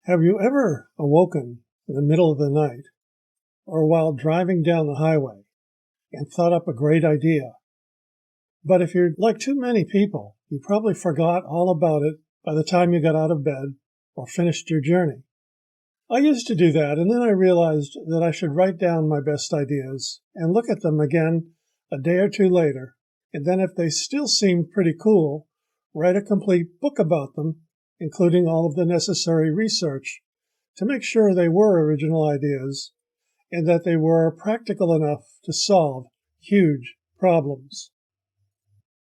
Have you ever awoken in the middle of the night or while driving down the highway and thought up a great idea? But if you're like too many people, you probably forgot all about it by the time you got out of bed or finished your journey. I used to do that, and then I realized that I should write down my best ideas and look at them again a day or two later, and then if they still seemed pretty cool, write a complete book about them, including all of the necessary research to make sure they were original ideas and that they were practical enough to solve huge problems.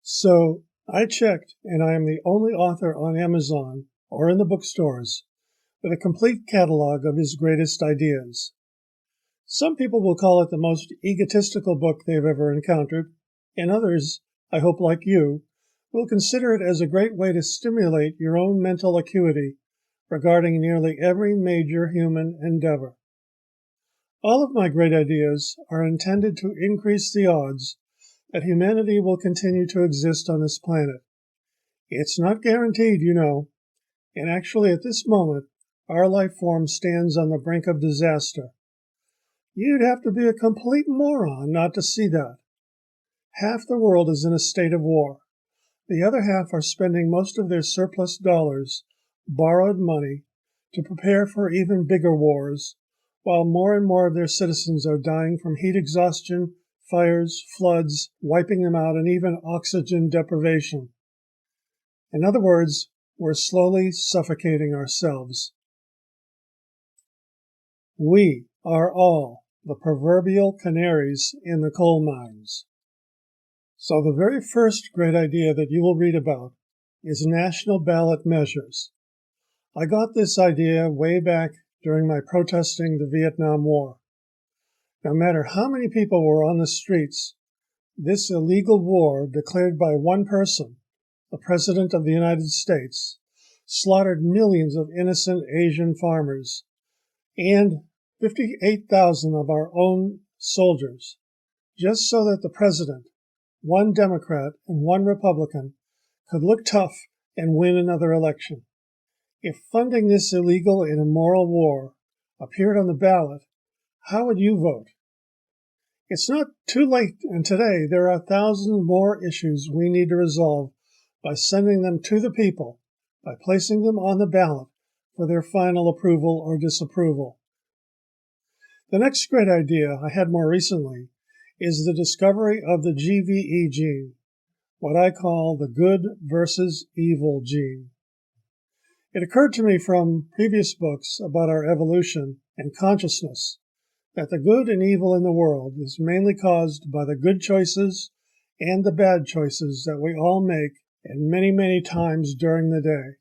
So I checked, and I am the only author on Amazon or in the bookstores with a complete catalog of his greatest ideas. Some people will call it the most egotistical book they've ever encountered, and others, I hope like you, will consider it as a great way to stimulate your own mental acuity regarding nearly every major human endeavor. All of my great ideas are intended to increase the odds that humanity will continue to exist on this planet. It's not guaranteed, you know, and actually at this moment, our life form stands on the brink of disaster. You'd have to be a complete moron not to see that. Half the world is in a state of war. The other half are spending most of their surplus dollars, borrowed money, to prepare for even bigger wars, while more and more of their citizens are dying from heat exhaustion, fires, floods, wiping them out, and even oxygen deprivation. In other words, we're slowly suffocating ourselves. We are all the proverbial canaries in the coal mines. So the very first great idea that you will read about is national ballot measures. I got this idea way back during my protesting the Vietnam War. No matter how many people were on the streets, this illegal war declared by one person, the President of the United States, slaughtered millions of innocent Asian farmers and 58,000 of our own soldiers, just so that the President, one Democrat and one Republican, could look tough and win another election. If funding this illegal and immoral war appeared on the ballot, how would you vote? It's not too late, and today there are thousands more issues we need to resolve by sending them to the people, by placing them on the ballot for their final approval or disapproval. The next great idea I had more recently is the discovery of the GVE gene, what I call the good versus evil gene. It occurred to me from previous books about our evolution and consciousness that the good and evil in the world is mainly caused by the good choices and the bad choices that we all make and many, many times during the day.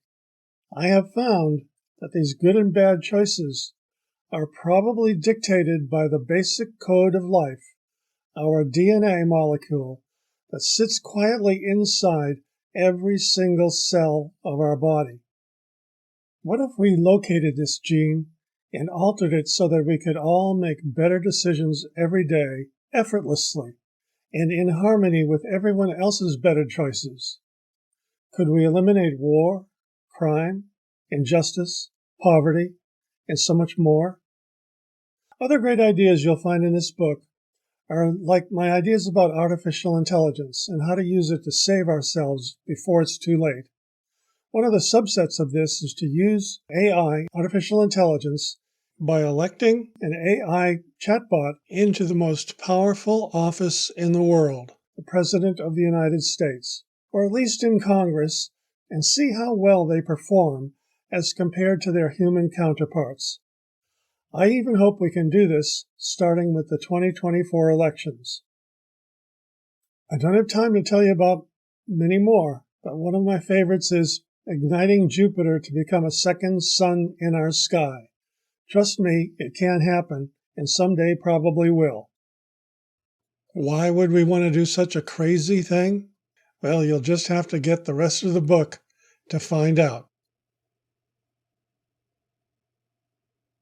I have found that these good and bad choices are probably dictated by the basic code of life, our DNA molecule that sits quietly inside every single cell of our body. What if we located this gene and altered it so that we could all make better decisions every day, effortlessly, and in harmony with everyone else's better choices? Could we eliminate war, crime, injustice, poverty, and so much more? Other great ideas you'll find in this book are like my ideas about artificial intelligence and how to use it to save ourselves before it's too late. One of the subsets of this is to use AI, artificial intelligence, by electing an AI chatbot into the most powerful office in the world, the President of the United States, or at least in Congress, and see how well they perform as compared to their human counterparts. I even hope we can do this starting with the 2024 elections. I don't have time to tell you about many more, but one of my favorites is igniting Jupiter to become a second sun in our sky. Trust me, it can happen, and someday probably will. Why would we want to do such a crazy thing? Well, you'll just have to get the rest of the book to find out.